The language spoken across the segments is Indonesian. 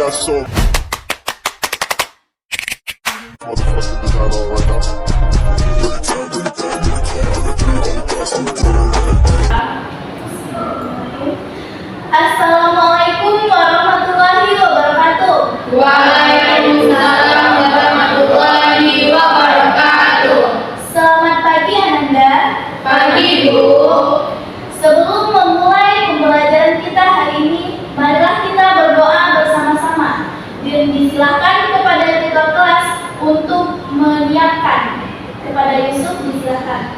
got so motherfucking design on right now. Assalamualaikum warahmatullahi wabarakatuh. Waalaikumsalam warahmatullahi wabarakatuh. Selamat pagi Ananda. Pagi Bu. Sebelum memulai pembelajaran kita hari ini, marilah kita berdoa bersama-sama. Dan disilakan kepada ketua kelas untuk menyiapkan. Kepada Yusuf disilakan.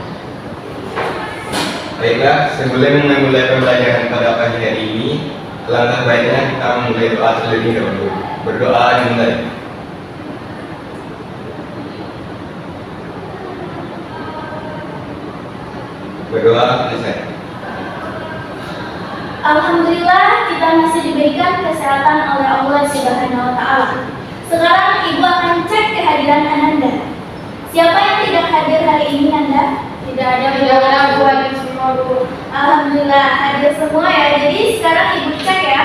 Baiklah, sebelum memulai pembelajaran pada pagi hari ini, alangkah baiknya kita memulai doa terlebih dahulu. Berdoa dimulai. Berdoa selesai. Alhamdulillah kita masih diberikan kesehatan oleh Allah Subhanahu wa Ta'ala. Sekarang Ibu akan cek kehadiran Ananda. Siapa yang tidak hadir hari ini, Anda? Tidak ada Bu, hadir semua Bu. Alhamdulillah hadir semua ya. Jadi sekarang Ibu cek ya.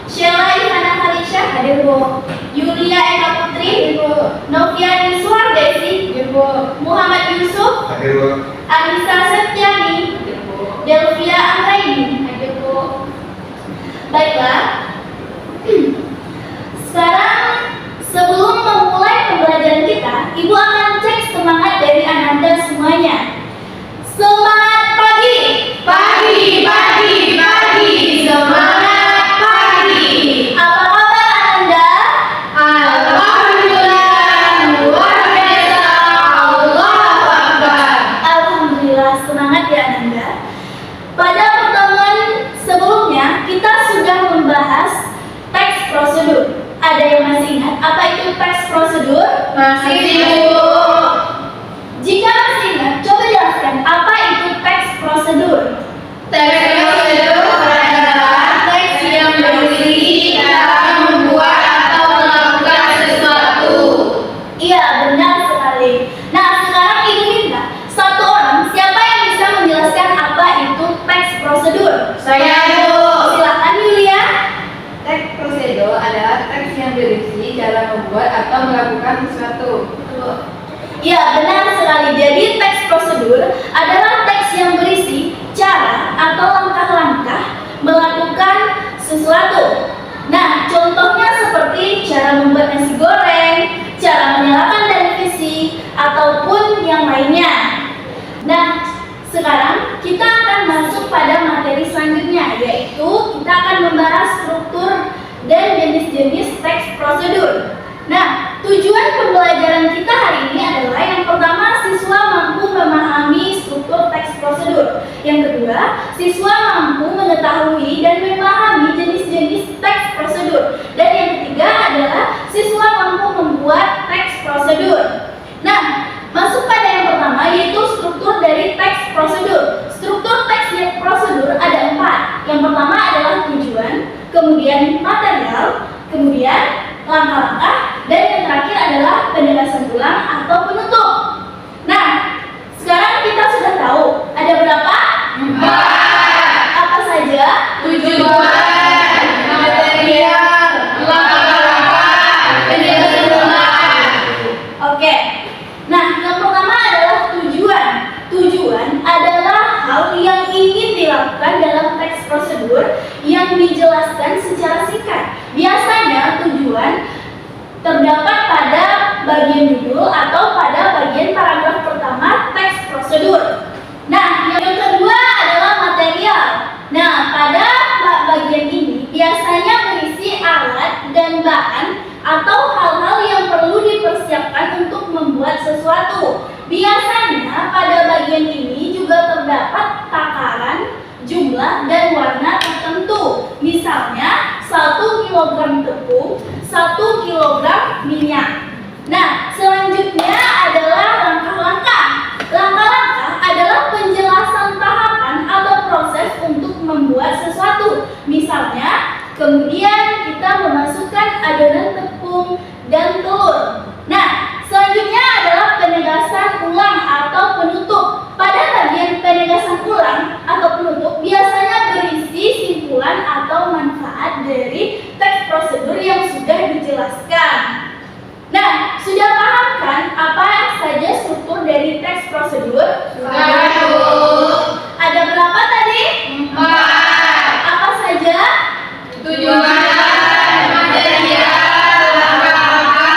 Sheila Ihana Khalisha hadir Bu. Yulia Eka Putri hadir Bu. Noviani Suardesi Hadir Bu. Muhammad Yusuf Hadir Bu. Anissa Septiani Hadir Bu. Delvia Anggraini hadir Bu. Baiklah. Sekarang sebelum memulai pembelajaran kita, Ibu akan cek semangat dari Ananda semuanya. Semangat pagi. Pagi. Semangat pagi. Apa kabar Ananda? Alhamdulillah, luar biasa. Allahu Akbar. Alhamdulillah semangat ya Ananda. Pada pertemuan sebelumnya kita sudah membahas teks prosedur. Ada yang masih ingat apa itu teks prosedur? Masih Bu. Jika masih ingat, coba jelaskan apa itu teks prosedur. Teks prosedur adalah teks yang berisi cara membuat atau melakukan sesuatu. Iya, benar sekali. Nah, sekarang Ibu minta satu orang siapa yang bisa menjelaskan apa itu teks prosedur? Saya Bu. Silakan Yulia. Teks prosedur adalah teks yang berisi cara membuat atau melakukan sesuatu. Ya, benar sekali. Jadi teks prosedur adalah teks yang berisi cara atau langkah-langkah melakukan sesuatu. Nah, contohnya seperti cara membuat nasi goreng, cara menyalakan televisi, ataupun yang lainnya. Nah, sekarang kita akan masuk pada materi selanjutnya, yaitu kita akan membahas struktur dan jenis-jenis teks prosedur. Nah, tujuan pembelajaran kita hari ini adalah yang pertama, siswa mampu memahami struktur teks prosedur. Yang kedua, siswa mampu mengetahui dan memahami jenis-jenis teks prosedur. Dan yang ketiga adalah siswa mampu membuat teks prosedur. Nah, masuk pada yang pertama, yaitu struktur dari teks prosedur. Struktur teks prosedur ada 4. Yang pertama adalah tujuan, kemudian material, kemudian langkah-langkah, dan yang terakhir adalah penjelasan ulang atau penutup. Nah, sekarang kita sudah tahu ada berapa? 4. Apa saja? Tujuan, material, langkah-langkah, penjelasan ulang. Oke. Nah, yang pertama adalah tujuan. Tujuan adalah hal yang ingin dilakukan dalam teks prosedur yang dijelaskan secara singkat. Biasanya tujuan terdapat pada bagian judul atau pada bagian paragraf pertama teks prosedur. Nah, yang kedua adalah material. Nah, pada bagian ini biasanya berisi alat dan bahan atau hal-hal yang perlu dipersiapkan untuk membuat sesuatu. Biasanya pada bagian ini juga terdapat takaran, jumlah, dan warna tertentu. Misalnya 1 kg tepung, 1 kg minyak. Nah, selanjutnya adalah langkah-langkah. Langkah-langkah adalah penjelasan tahapan atau proses untuk membuat sesuatu. Misalnya, kemudian kita memasukkan adonan tepung dan telur. Nah, selanjutnya adalah penegasan ulang atau penutup. Pada bagian penegasan ulang atau penutup biasanya berisi simpulan atau manfaat dari teks prosedur yang menjelaskan. Nah, sudah paham kan apa saja struktur dari teks prosedur? Sudah, Bu. Ada berapa tadi? 4. Apa saja? Tujuan, material, langkah-langkah,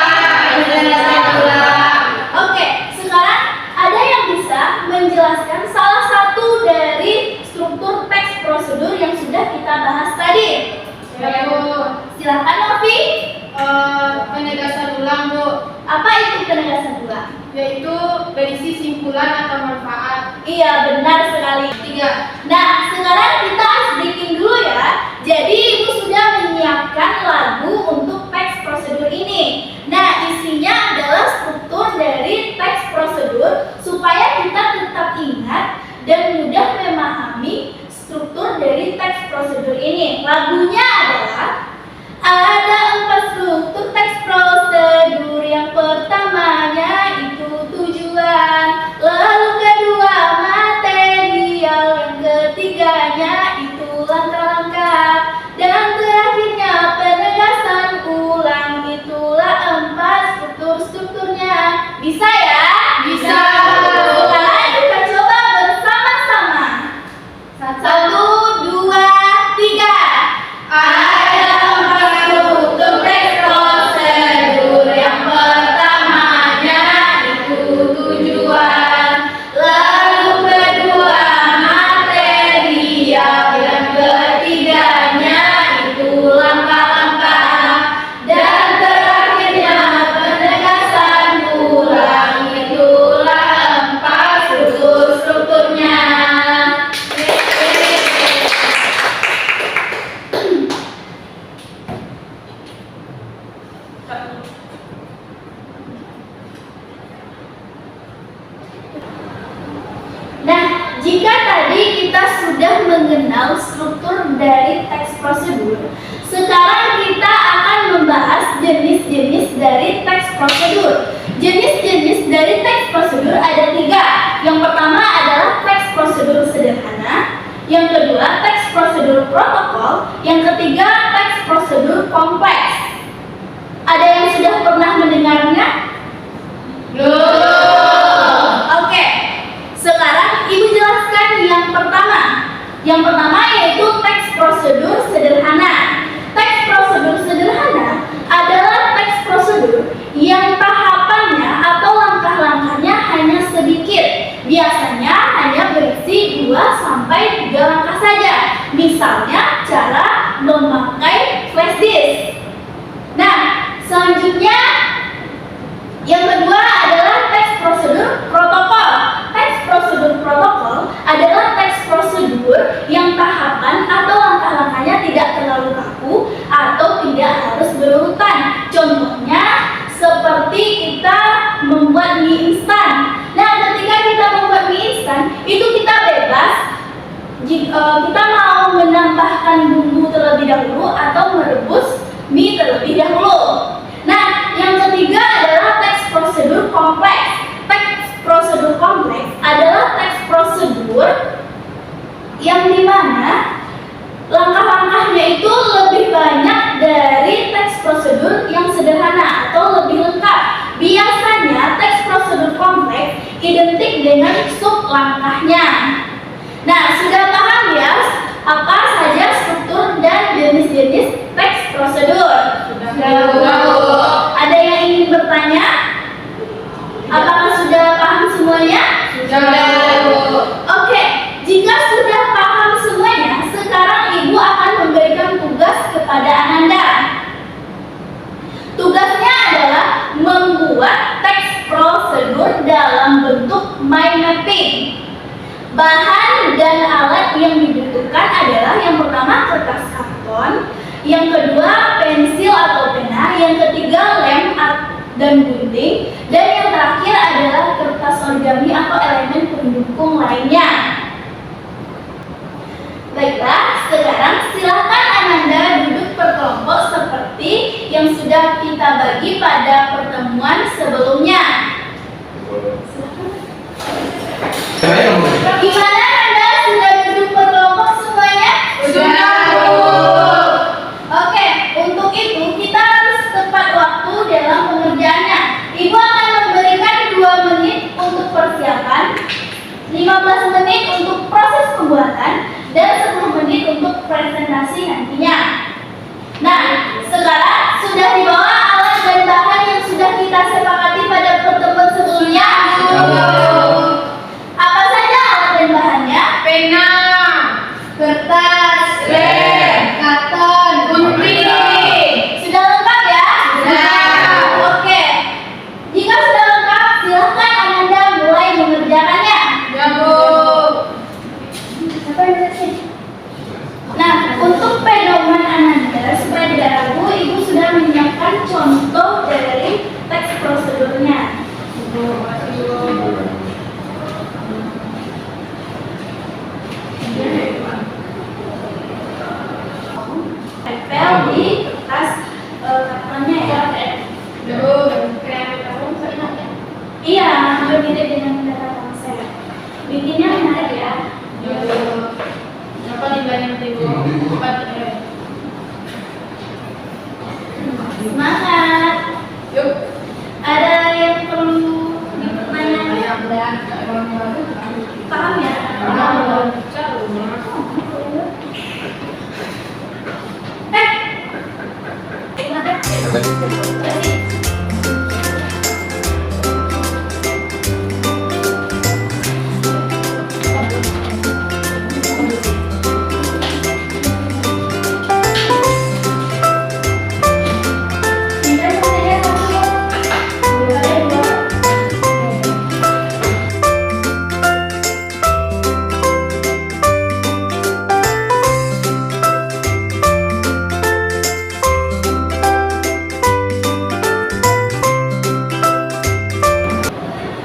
penjelasan ulang. Oke, sekarang ada yang bisa menjelaskan salah satu dari struktur teks prosedur yang sudah kita bahas tadi? Ya, Bu. Silakan, Novi. Penegasan ulang, Bu. Apa itu penegasan ulang? Yaitu berisi simpulan atau manfaat. Iya, benar sekali. 3. Nah, sekarang kita harus breaking dulu ya. Jadi, Ibu sudah menyiapkan lagu untuk teks prosedur ini. Nah, isinya adalah struktur dari teks prosedur supaya kita tetap ingat dan mudah memahami struktur dari teks prosedur ini. Lagunya adalah ada 4 struktur teks prosedur. Yang pertamanya itu tujuan, lalu kedua material, yang ketiganya itu langkah-langkah, dan terakhirnya penegasan ulang. Itulah 4 strukturnya. Bisa ya? Bisa. Sekarang kita coba bersama-sama. 1, 2, 3. Ada 4 struktur teks prosedur. Yang pertamanya itu tujuan, lalu kedua material, yang ketiganya itu langkah-langkah, dan terakhirnya penegasan ulang. Itulah 4 strukturnya. Nah, jika tadi kita sudah mengenal struktur dari teks prosedur, sekarang kita akan membahas jenis-jenis dari teks prosedur. Jenis-jenis dari teks prosedur ada 3. Yang pertama adalah teks prosedur sederhana, yang kedua teks prosedur protokol, yang ketiga teks prosedur kompleks. Ada yang sudah pernah mendengarnya? Oke, sekarang Ibu jelaskan yang pertama. Yang pertama yaitu teks prosedur sederhana. Teks prosedur sederhana adalah teks prosedur yang tahapannya atau langkah-langkahnya hanya sedikit. Biasanya hanya berisi 2-3 langkah saja. Misalnya cara memakai flash disk. Nah, selanjutnya yang kedua adalah teks prosedur protokol. Teks prosedur protokol adalah teks prosedur yang tahapan atau langkah-langkahnya tidak terlalu kaku atau tidak harus berurutan. Contohnya seperti kita membuat mie instan. Nah, ketika kita membuat mie instan, itu kita bebas. Kita mau menambahkan bumbu terlebih dahulu atau merebus mie terlebih dahulu. Nah, yang ketiga adalah teks prosedur kompleks. Teks prosedur kompleks adalah teks prosedur yang dimana langkah-langkahnya itu lebih banyak dari teks prosedur yang sederhana atau lebih lengkap. Biasanya teks prosedur kompleks identik dengan sub langkahnya. Nah, sudah paham ya apa saja struktur dan jenis-jenis teks prosedur? Ada yang ingin bertanya? Apakah sudah paham semuanya? Oke, jika sudah paham semuanya, sekarang Ibu akan memberikan tugas kepada Ananda. Tugasnya adalah membuat teks prosedur dalam bentuk mind mapping. Bahan dan alat yang dibutuhkan adalah yang pertama kertas karton, yang kedua pensil atau pena, yang ketiga lem dan gunting, dan yang terakhir adalah kertas origami atau elemen pendukung lainnya. Baiklah, sekarang silakan Ananda duduk berkelompok seperti yang sudah kita bagi pada pertemuan sebelumnya. Gimana Anda sudah duduk berkelompok semuanya? Sudah, Bu. Oke, untuk itu kita harus tepat tempel di kertas kapannya ya. Iya, berbeda dengan data konsep. Bikinnya menarik ya. Apa dibanding tipe 4M? Semangat. Yuk. Ada yang perlu dipertanyakan? Paham ya?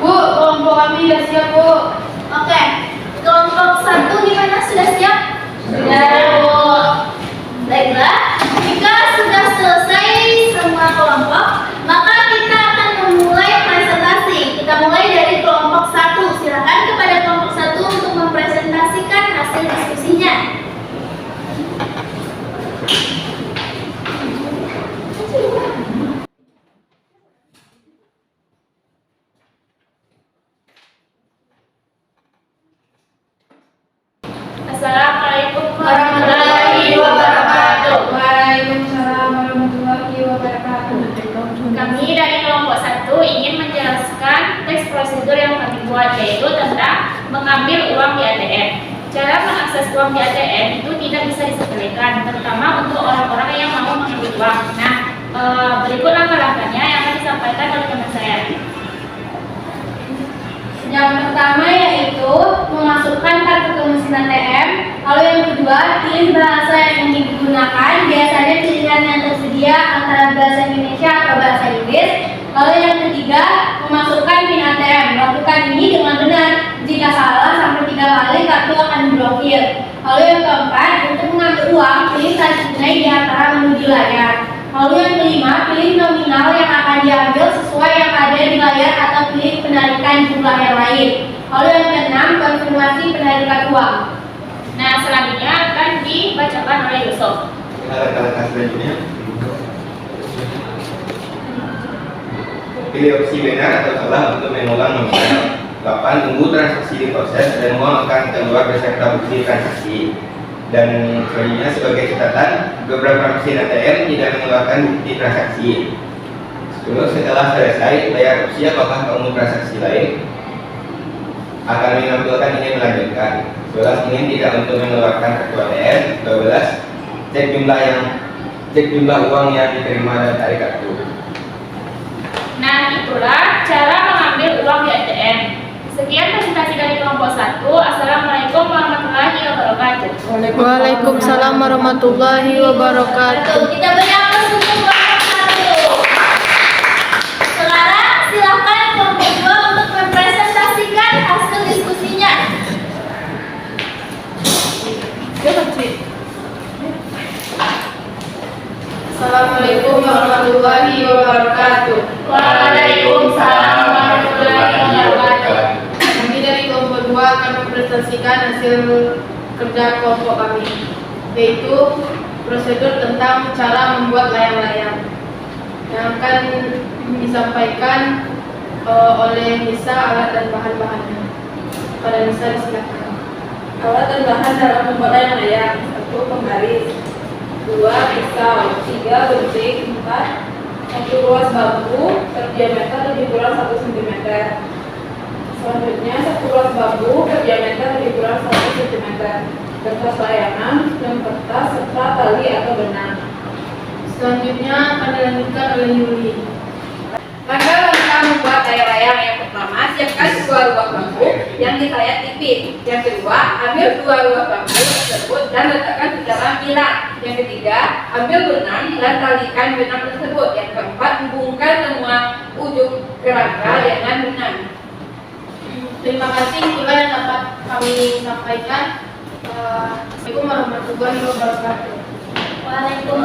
Bu, kelompok kami sudah siap, Bu. Oke, kelompok 1 gimana? Sudah siap? Sudah, Bu. Baiklah, jika sudah selesai semua kelompok, maka kita akan memulai presentasi. Kita mulai dari kelompok 1. Silakan kepada kelompok 1 untuk mempresentasikan hasil diskusinya. Assalamualaikum warahmatullahi wabarakatuh. Waalaikumsalam warahmatullahi wabarakatuh. Kami dari kelompok 1 ingin menjelaskan teks prosedur yang kami buat, yaitu tentang mengambil uang di ATM. Cara mengakses uang di ATM itu tidak bisa disepelekan, terutama untuk orang-orang yang mau mengambil uang. Nah, berikut langkah-langkahnya yang akan disampaikan oleh teman saya. Yang pertama yaitu memasukkan kartu ke mesin ATM. Lalu yang kedua, pilih bahasa yang ingin digunakan. Biasanya pilihan yang tersedia antara bahasa Indonesia atau bahasa Inggris. Lalu yang ketiga, memasukkan PIN ATM. Lakukan ini dengan benar. Jika salah sampai 3 kali, kartu akan diblokir. Lalu yang keempat, untuk mengambil uang, pilih saldo tunai di antara menu di layar. Lalu yang kelima, pilih nominal yang akan diambil sesuai yang ada di layar atau pilih penarikan jumlah yang lain. Lalu yang keenam, konfirmasi penarikan uang. Nah, selanjutnya akan dibacakan oleh Yusuf. Langkah selanjutnya, pilih opsi benar atau salah untuk mengulang nominal. 8. Tunggu transaksi diproses dan uang akan keluar beserta bukti transaksi. Dan selanjutnya sebagai catatan, beberapa mesin ATM tidak mengeluarkan bukti transaksi. 10. Setelah selesai bayar opsi apakah kamu transaksi lain akan menampilkan ingin melanjutkan. 11. Ingin tidak untuk mengeluarkan kartu ATM. 12. Cek jumlah uang yang diterima dan tarik kartu. Nah, itulah cara mengambil uang di ATM. Sekian presentasi dari kelompok 1. Assalamualaikum warahmatullahi wabarakatuh. Waalaikumsalam warahmatullahi wabarakatuh. Kita beri aplaus untuk kelompok 1. Sekarang silakan kelompok 2 untuk mempresentasikan hasil diskusinya. Assalamualaikum warahmatullahi wabarakatuh. Waalaikumsalam warahmatullahi wabarakatuh. Kami dari kelompok 2 akan mempresentasikan hasil kerja kelompok kami, yaitu prosedur tentang cara membuat layang-layang yang akan disampaikan oleh Nisa alat dan bahan-bahannya. Pada Nisa disilakan. Alat dan bahan dalam membuat layang-layang: 1. Penggaris, 2. Pisau, 3. Gunting, 4. Satu ruas bambu berdiameter lebih kurang 1 cm. Selanjutnya, satu ruas bambu berdiameter lebih kurang 1 cm. Kertas layangan dan kertas serta tali atau benang. Selanjutnya akan dilanjutkan oleh Yuli. Langkah-langkah membuat layang-layang: yang pertama, siapkan 2 ruas bambu yang disayat tipis. Yang kedua, ambil 2 ruas bambu tersebut dan letakkan di dalam bilah. Yang ketiga, ambil benang dan talikan benang tersebut. Yang keempat, hubungkan semua ujung kerangka dengan benang. Terima kasih, itulah yang dapat kami sampaikan. Assalamualaikum warahmatullahi wabarakatuh. Waalaikumsalam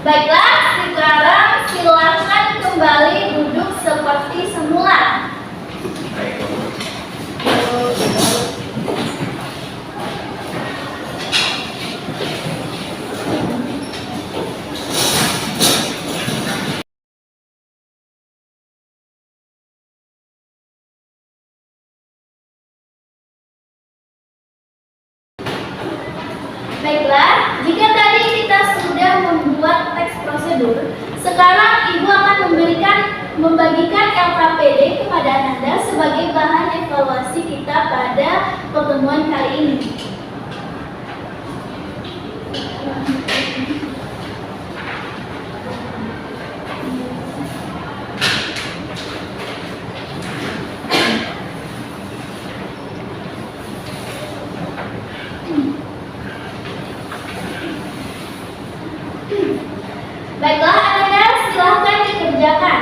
Baiklah, sekarang silakan kembali duduk seperti semula. Baiklah, jika tadi kita sudah membuat teks prosedur, sekarang Ibu akan membagikan LKPD kepada Anda sebagai bahan evaluasi kita pada pertemuan kali ini. Baiklah, Anda silahkan dikerjakan.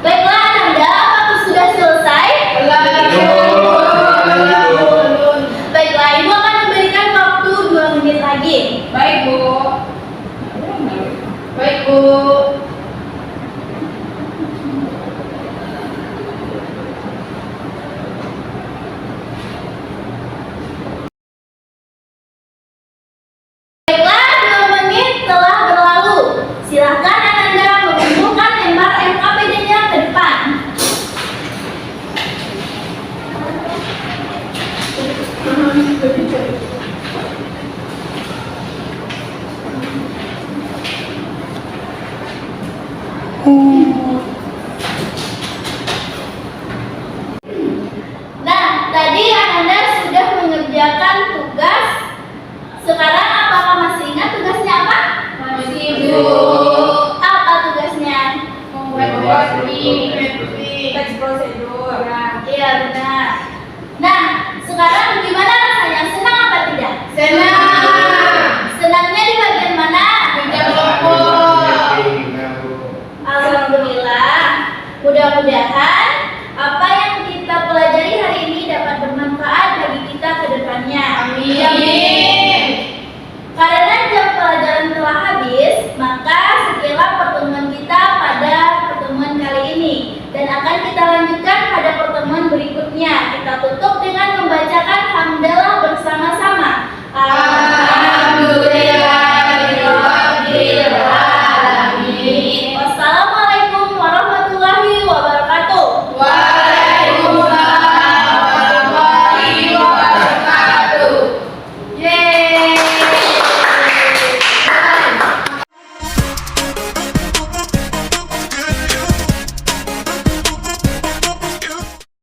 Baiklah, Anda, apakah sudah selesai? Baiklah, Ibu akan memberikan waktu 2 menit lagi. Baik, Bu. Baik, Bu. Baiklah, 2 menit telah berlalu. Silakan Anda mengumpulkan lembar LKPD-nya ke depan. Nah, tadi Anda sudah mengerjakan tugas. Sekarang apakah masih ingat tugasnya apa? Masih, Bu. Apa tugasnya? Membuat teks prosedur. Iya, benar. Nah, sekarang gimana rasanya? Senang apa tidak? Senang. Senangnya di bagian mana? Kerja kelompok. Alhamdulillah. Mudah-mudahan apa yang kita pelajari hari ini dapat bermanfaat bagi kita ke depannya. Amin.